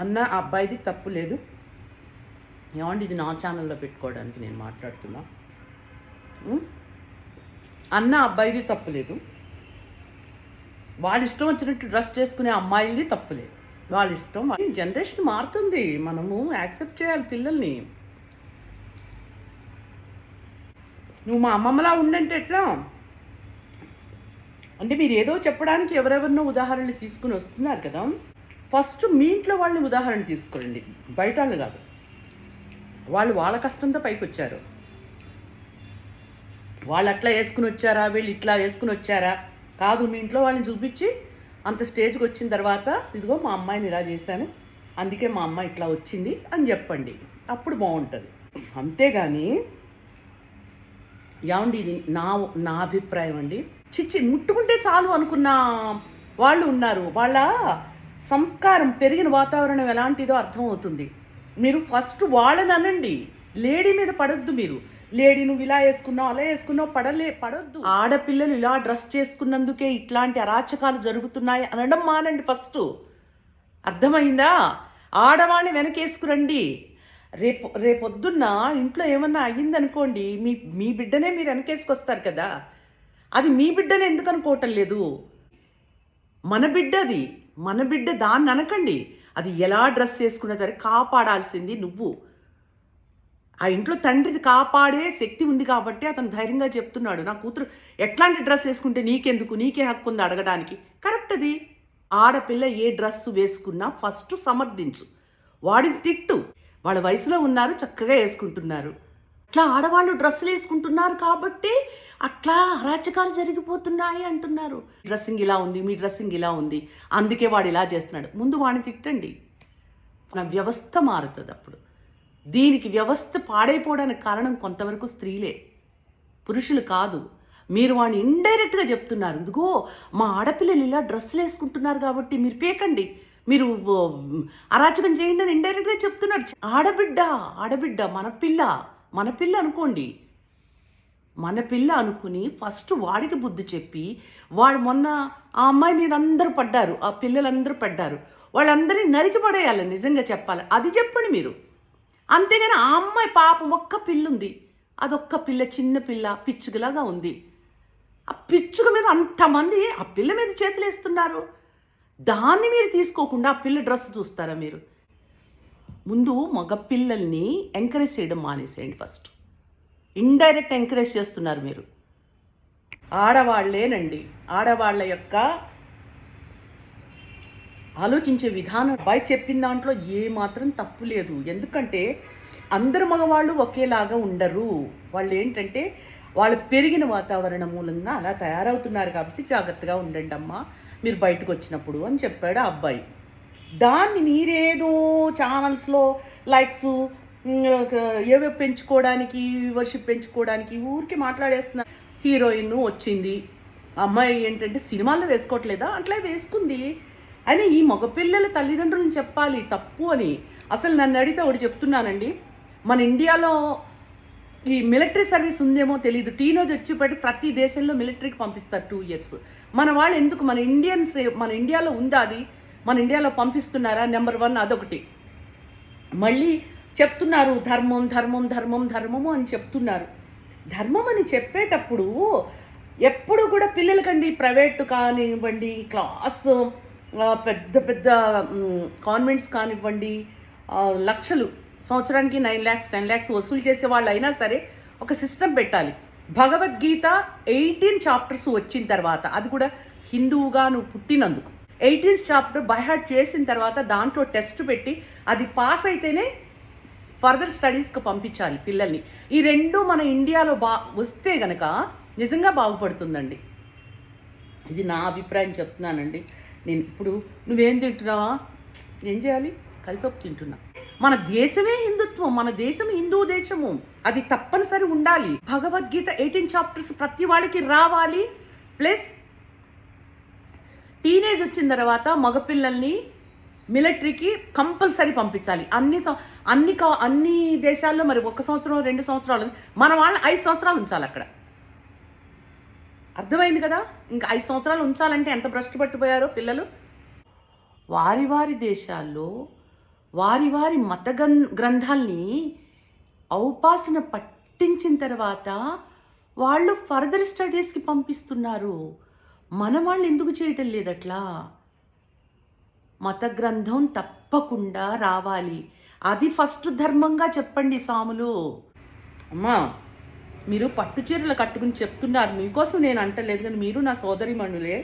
అన్న ఆ అబ్బాయిది తప్పు లేదు. ఏమండి ఇది నా ఛానల్లో పెట్టుకోవడానికి నేను మాట్లాడుతున్నా. అన్న అబ్బాయిది తప్పు లేదు. వాళ్ళ ఇష్టం వచ్చినట్టు డ్రెస్ చేసుకునే అమ్మాయిలది తప్పు లేదు. వాళ్ళ ఇష్టం. జనరేషన్ మారుతుంది, మనము యాక్సెప్ట్ చేయాలి పిల్లల్ని. నువ్వు మా అమ్మమ్మలా ఉండంటే ఎట్లా అంటే మీరు ఏదో చెప్పడానికి ఎవరెవరినో ఉదాహరణలు తీసుకుని వస్తున్నారు కదా. ఫస్ట్ మీ ఇంట్లో వాళ్ళని ఉదాహరణ తీసుకోండి, బయట వాళ్ళు కాదు. వాళ్ళు వాళ్ళ కష్టంతో పైకి వచ్చారు. వాళ్ళు అట్లా వేసుకుని వచ్చారా, వీళ్ళు ఇట్లా వేసుకుని వచ్చారా కాదు. మీ ఇంట్లో వాళ్ళని చూపించి అంత స్టేజ్కి వచ్చిన తర్వాత ఇదిగో మా అమ్మాయిని ఇలా చేశాను, అందుకే మా అమ్మాయి ఇట్లా వచ్చింది అని చెప్పండి. అప్పుడు బాగుంటుంది. అంతేగాని ఏమండి ఇది నా నా అభిప్రాయం అండి. చిచ్చి ముట్టుకుంటే చాలు అనుకున్న వాళ్ళు ఉన్నారు. వాళ్ళ సంస్కారం పెరిగిన వాతావరణం ఎలాంటిదో అర్థమవుతుంది. మీరు ఫస్ట్ వాళ్ళని అనండి, లేడీ మీద పడొద్దు. మీరు లేడీ నువ్వు ఇలా వేసుకున్నావు అలా వేసుకున్నావు పడొద్దు. ఆడపిల్లలు ఇలా డ్రెస్ చేసుకున్నందుకే ఇట్లాంటి అరాచకాలు జరుగుతున్నాయి అనడం మానండి ఫస్ట్. అర్థమైందా? ఆడవాళ్ళని వెనకేసుకురండి. రేపొద్దున్న ఇంట్లో ఏమన్నా అయ్యిందనుకోండి, మీ బిడ్డనే మీరు వెనకేసుకొస్తారు కదా. అది మీ బిడ్డనే ఎందుకు అనుకోవటం లేదు? మన బిడ్డది, మన బిడ్డ. దాన్ని అనకండి. అది ఎలా డ్రెస్ చేసుకున్నా సరే కాపాడాల్సింది నువ్వు. ఆ ఇంట్లో తండ్రిది కాపాడే శక్తి ఉంది కాబట్టి అతను ధైర్యంగా చెప్తున్నాడు, నా కూతురు ఎట్లాంటి డ్రెస్ వేసుకుంటే నీకెందుకు, నీకే హక్కు ఉంది అడగడానికి. కరెక్ట్ అది. ఆడపిల్ల ఏ డ్రెస్సు వేసుకున్నా ఫస్ట్ సమర్థించు, వాడిని తిట్టు. వాళ్ళ వయసులో ఉన్నారు, చక్కగా వేసుకుంటున్నారు. అట్లా ఆడవాళ్ళు డ్రెస్సులు వేసుకుంటున్నారు కాబట్టి అట్లా అరాచకాలు జరిగిపోతున్నాయి అంటున్నారు. డ్రెస్సింగ్ ఇలా ఉంది, మీ డ్రెస్సింగ్ ఇలా ఉంది, అందుకే వాడు ఇలా చేస్తున్నాడు. ముందు వాడిని తిట్టండి. నా వ్యవస్థ మారుతుంది అప్పుడు. దీనికి వ్యవస్థ పాడైపోవడానికి కారణం కొంతవరకు స్త్రీలే, పురుషులు కాదు. మీరు వాడిని ఇండైరెక్ట్గా చెప్తున్నారు, ఇదిగో మా ఆడపిల్లలు ఇలా డ్రెస్సులు వేసుకుంటున్నారు కాబట్టి మీరు పేకండి, మీరు అరాచకం చేయండి అని ఇండైరెక్ట్గా చెప్తున్నాడు. ఆడబిడ్డ మన పిల్ల అనుకోండి. మన పిల్ల అనుకుని ఫస్ట్ వాడికి బుద్ధి చెప్పి, వాడు మొన్న ఆ అమ్మాయి మీద అందరూ పడ్డారు, ఆ పిల్లలందరూ పడ్డారు, వాళ్ళందరినీ నరికి పడేయాలి. నిజంగా చెప్పాలి అది చెప్పండి మీరు. అంతేగాని ఆ అమ్మాయి పాపం ఒక్క పిల్ల ఉంది, అదొక్క పిల్ల, చిన్న పిల్ల, పిచ్చుకలాగా ఉంది. ఆ పిచ్చుక మీద అంతమంది ఆ పిల్ల మీద చేతులు వేస్తున్నారు. దాన్ని మీరు తీసుకోకుండా ఆ పిల్ల డ్రెస్ చూస్తారా మీరు? ముందు మగపిల్లల్ని ఎంకరేజ్ చేయడం మానేసేయండి ఫస్ట్. ఇండైరెక్ట్ ఎంకరేజ్ చేస్తున్నారు మీరు. ఆడవాళ్లేనండి, ఆడవాళ్ళ యొక్క ఆలోచించే విధానం అబ్బాయి చెప్పిన దాంట్లో ఏమాత్రం తప్పు లేదు. ఎందుకంటే అందరు మగవాళ్ళు ఒకేలాగా ఉండరు. వాళ్ళు ఏంటంటే వాళ్ళు పెరిగిన వాతావరణం మూలంగా అలా తయారవుతున్నారు కాబట్టి జాగ్రత్తగా ఉండండి అమ్మా మీరు బయటకు వచ్చినప్పుడు అని చెప్పాడు ఆ అబ్బాయి. దాన్ని మీరేదో ఛానల్స్లో లైక్స్ ఏవో పెంచుకోవడానికి, వ్యూవర్షిప్ పెంచుకోవడానికి ఊరికి మాట్లాడేస్తున్నారు. హీరోయిన్ వచ్చింది, అమ్మాయి ఏంటంటే సినిమాల్లో వేసుకోవట్లేదా, అట్లా వేసుకుంది అని ఈ మగపిల్లల తల్లిదండ్రులను చెప్పాలి తప్పు అని. అసలు నన్ను అడిగితే ఒకటి చెప్తున్నానండి, మన ఇండియాలో ఈ మిలిటరీ సర్వీస్ ఉందేమో తెలియదు. టీనేజ్ వచ్చేపటి ప్రతి దేశంలో మిలిటరీకి పంపిస్తారు 2 years. మన వాళ్ళు ఎందుకు, మన ఇండియాలో ఉందా అది? మన ఇండియాలో పంపిస్తున్నారా? నెంబర్ 1 అదొకటి. మళ్ళీ చెప్తున్నారు ధర్మం ధర్మం ధర్మం ధర్మము అని చెప్తున్నారు. ధర్మం అని చెప్పేటప్పుడు ఎప్పుడు కూడా పిల్లలకండి, ప్రైవేట్ కానివ్వండి, క్లాస్ పెద్ద పెద్ద కాన్వెంట్స్ కానివ్వండి, లక్షలు సంవత్సరానికి 9 lakhs 10 lakhs వసూలు చేసే వాళ్ళు అయినా సరే ఒక సిస్టమ్ పెట్టాలి. భగవద్గీత 18 chapters వచ్చిన తర్వాత, అది కూడా హిందువుగా నువ్వు పుట్టినందుకు 18th chapter బైహార్ట్ చేసిన తర్వాత దాంట్లో టెస్ట్ పెట్టి అది పాస్ అయితేనే ఫర్దర్ స్టడీస్కి పంపించాలి పిల్లల్ని. ఈ రెండు మన ఇండియాలో వస్తే గనక నిజంగా బాగుపడుతుందండి. ఇది నా అభిప్రాయం చెప్తున్నానండి. నేను ఇప్పుడు నువ్వేం తింటున్నావా, ఏం చేయాలి, కలిపప్పు తింటున్నా. మన దేశమే హిందుత్వం, మన దేశం హిందూ దేశము, అది తప్పనిసరి ఉండాలి. భగవద్గీత 18 chapters ప్రతి వాడికి రావాలి. ప్లస్ టీనేజ్ వచ్చిన తర్వాత మగపిల్లల్ని మిలిటరీకి కంపల్సరీ పంపించాలి. అన్ని దేశాల్లో మరి 1 సంవత్సరం 2 సంవత్సరాలు, మన వాళ్ళని 5 సంవత్సరాలు ఉంచాలి అక్కడ. అర్థమైంది కదా? ఇంకా 5 సంవత్సరాలు ఉంచాలంటే ఎంత భ్రష్టు పట్టిపోయారో పిల్లలు. వారి దేశాల్లో వారి వారి మత గ్రంథాల్ని ఔపాసన పట్టించిన తర్వాత వాళ్ళు ఫర్దర్ స్టడీస్‌కి పంపిస్తున్నారు. మన వాళ్ళు ఎందుకు చేయటం లేదట్లా? మత గ్రంథం తప్పకుండా రావాలి. అది ఫస్ట్ ధర్మంగా చెప్పండి సాములు. అమ్మా! మీరు పట్టు చీరలు కట్టుకుని చెప్తున్నారు. మీకోసం నేను అంటలేదు కానీ మీరు నా సోదరీమణులే.